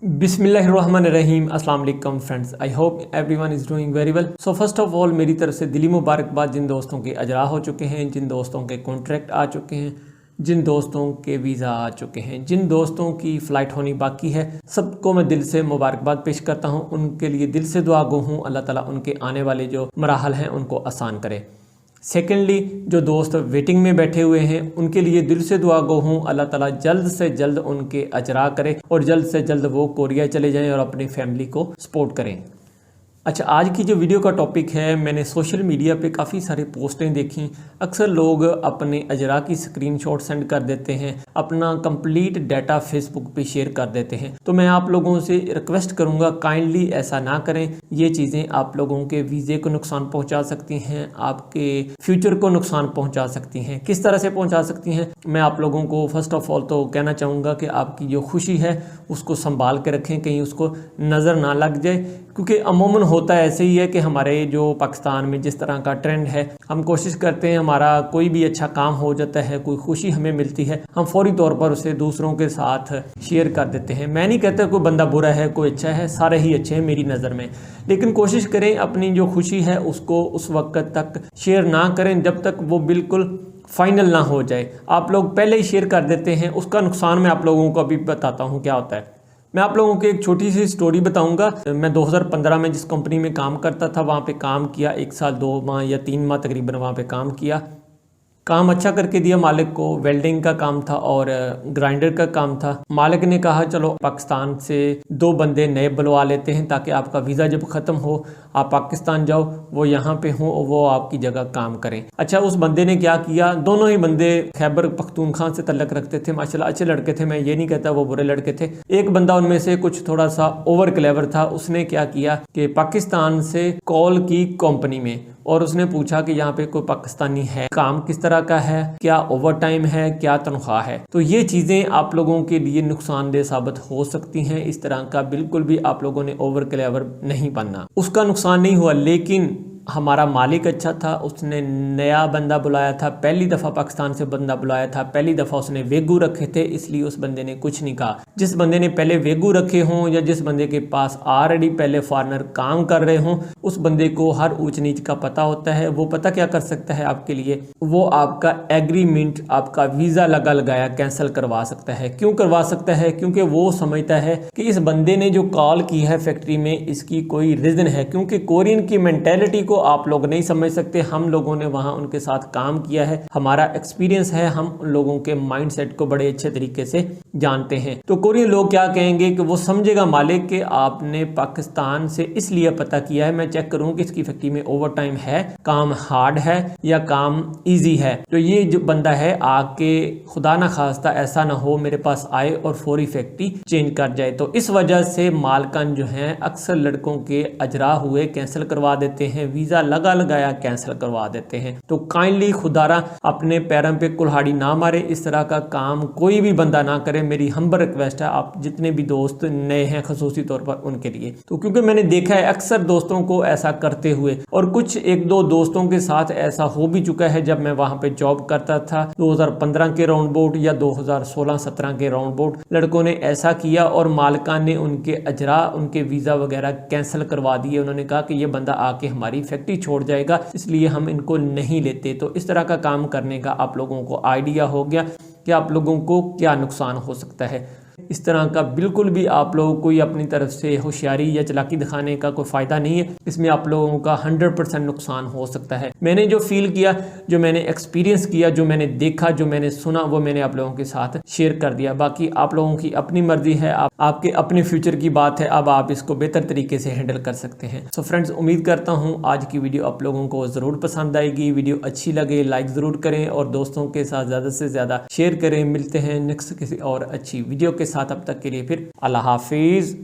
बिस्मिल्लाहिर्रहमानिर्रहीम। अस्सलाम वालेकुम friends, I hope everyone is doing very well. So first of all मेरी तरफ से दिली मुबारकबाद जिन दोस्तों के अजरा हो चुके हैं, जिन दोस्तों के कॉन्ट्रैक्ट आ चुके हैं, जिन दोस्तों के वीज़ा आ चुके हैं, जिन दोस्तों की फ़्लाइट होनी बाकी है, सबको मैं दिल से मुबारकबाद पेश करता हूँ। उनके लिए दिल से दुआ गो हूँ, अल्लाह ताला उनके आने वाले जो मराहल हैं उनको आसान करे। सेकेंडली, जो दोस्त वेटिंग में बैठे हुए हैं उनके लिए दिल से दुआ गो हूँ, अल्लाह ताला जल्द से जल्द उनके अजरा करे और जल्द से जल्द वो कोरिया चले जाएं और अपनी फैमिली को सपोर्ट करें। अच्छा, आज की जो वीडियो का टॉपिक है, मैंने सोशल मीडिया पे काफ़ी सारी पोस्टें देखी। अक्सर लोग अपने अजरा की स्क्रीनशॉट सेंड कर देते हैं, अपना कंप्लीट डाटा फेसबुक पे शेयर कर देते हैं। तो मैं आप लोगों से रिक्वेस्ट करूंगा, काइंडली ऐसा ना करें। ये चीज़ें आप लोगों के वीज़े को नुकसान पहुंचा सकती हैं, आपके फ्यूचर को नुकसान पहुंचा सकती हैं। किस तरह से पहुंचा सकती हैं, मैं आप लोगों को फर्स्ट ऑफ ऑल तो कहना चाहूँगा कि आपकी जो खुशी है उसको संभाल के रखें, कहीं उसको नज़र ना लग जाए। क्योंकि अमूमन होता है ऐसे ही है कि हमारे जो पाकिस्तान में जिस तरह का ट्रेंड है, हम कोशिश करते हैं, हमारा कोई भी अच्छा काम हो जाता है, कोई खुशी हमें मिलती है, हम फौरी तौर पर उसे दूसरों के साथ शेयर कर देते हैं। मैं नहीं कहता कोई बंदा बुरा है, कोई अच्छा है, सारे ही अच्छे हैं मेरी नज़र में। लेकिन कोशिश करें अपनी जो खुशी है उसको उस वक्त तक शेयर ना करें जब तक वो बिल्कुल फाइनल ना हो जाए। आप लोग पहले ही शेयर कर देते हैं, उसका नुकसान मैं आप लोगों को अभी बताता हूँ क्या होता है। मैं आप लोगों को एक छोटी सी स्टोरी बताऊंगा। मैं 2015 में जिस कंपनी में काम करता था वहाँ पे काम किया, 1 साल 2 माह या 3 माह तकरीबन वहाँ पे काम किया। काम अच्छा करके दिया मालिक को। वेल्डिंग का काम था और ग्राइंडर का काम था। मालिक ने कहा चलो पाकिस्तान से 2 बंदे नए बुलवा लेते हैं ताकि आपका वीज़ा जब ख़त्म हो आप पाकिस्तान जाओ, वो यहाँ पे हों और वो आपकी जगह काम करें। अच्छा, उस बंदे ने क्या किया, दोनों ही बंदे खैबर पख्तूनख्वा से तल्लक रखते थे, माशाल्लाह अच्छे लड़के थे, मैं ये नहीं कहता वो बुरे लड़के थे। एक बंदा उनमें से कुछ थोड़ा सा ओवर क्लेवर था। उसने क्या किया कि पाकिस्तान से कॉल की कंपनी में और उसने पूछा कि यहाँ पे कोई पाकिस्तानी है, काम किस तरह का है, क्या ओवर टाइम है, क्या तनख्वाह है। तो ये चीज़ें आप लोगों के लिए नुकसानदेह साबित हो सकती हैं। इस तरह का बिल्कुल भी आप लोगों ने ओवर क्लेवर नहीं बनना। उसका नुकसान नहीं हुआ, लेकिन हमारा मालिक अच्छा था, उसने नया बंदा बुलाया था, पहली दफ़ा पाकिस्तान से बंदा बुलाया था, पहली दफ़ा उसने वेगू रखे थे, इसलिए उस बंदे ने कुछ नहीं कहा। जिस बंदे ने पहले वेगू रखे हों या जिस बंदे के पास ऑलरेडी पहले फॉरेनर काम कर रहे हों, उस बंदे को हर ऊंच नीच का पता होता है। वो पता क्या कर सकता है आपके लिए, वो आपका एग्रीमेंट, आपका वीज़ा लगाया कैंसिल करवा सकता है। क्यों करवा सकता है? क्योंकि वो समझता है कि इस बंदे ने जो कॉल की है फैक्ट्री में, इसकी कोई रीज़न है। क्योंकि कोरियन की मेंटेलिटी को आप लोग नहीं समझ सकते, हम लोगों ने वहां उनके साथ काम किया है, हमारा एक्सपीरियंस है, हम उन लोगों के माइंडसेट को बड़े अच्छे तरीके से जानते हैं। तो कोरियन लोग क्या कहेंगे कि वो समझेगा मालिक कि आपने पाकिस्तान से इसलिए पता किया है, मैं चेक करूं कि इसकी फैक्ट्री में ओवर टाइम है, काम हार्ड है या काम ईजी है। तो ये जो बंदा है आके खुदा ना खास्ता ऐसा ना हो मेरे पास आए और फौरी फैक्ट्री चेंज कर जाए। तो इस वजह से मालकान जो है अक्सर लड़कों के अजरा हुए कैंसिल करवा देते हैं, वीज़ा लगाया कैंसिल करवा देते हैं। तो काइंडली खुदारा अपने पैरों पे कुल्हाड़ी ना मारे, इस तरह का काम कोई भी बंदा ना करे। मेरी हम्बल रिक्वेस्ट है आप जितने भी दोस्त नए हैं खसूसी तौर पर उनके लिए। तो क्योंकि मैंने देखा है अक्सर दोस्तों को ऐसा करते हुए, और कुछ 1-2 दोस्तों के साथ ऐसा हो भी चुका है। जब मैं वहां पे जॉब करता था 2015 के राउंड बोर्ड या 2016-17 के राउंड बोर्ड, लड़कों ने ऐसा किया और मालिकान ने उनके अजरा, उनके वीज़ा वगैरह कैंसिल करवा दिए। उन्होंने कहा कि ये बंदा आके हमारी फैक्ट्री छोड़ जाएगा, इसलिए हम इनको नहीं लेते। तो इस तरह का काम करने का आप लोगों को आइडिया हो गया कि आप लोगों को क्या नुकसान हो सकता है। इस तरह का बिल्कुल भी आप लोगों को अपनी तरफ से होशियारी या चालाकी दिखाने का कोई फ़ायदा नहीं है। इसमें आप लोगों का 100% नुकसान हो सकता है। मैंने जो फील किया, जो मैंने एक्सपीरियंस किया, जो मैंने देखा, जो मैंने सुना, वो मैंने आप लोगों के साथ शेयर कर दिया। बाकी आप लोगों की अपनी मर्जी है, आपके अपने फ्यूचर की बात है, अब आप इसको बेहतर तरीके से हैंडल कर सकते हैं। सो फ्रेंड्स, उम्मीद करता हूँ आज की वीडियो आप लोगों को ज़रूर पसंद आएगी। वीडियो अच्छी लगे लाइक ज़रूर करें और दोस्तों के साथ ज़्यादा से ज़्यादा शेयर करें। मिलते हैं नेक्स्ट किसी और अच्छी वीडियो के साथ, अब तक के लिए फिर अल्लाह हाफिज़।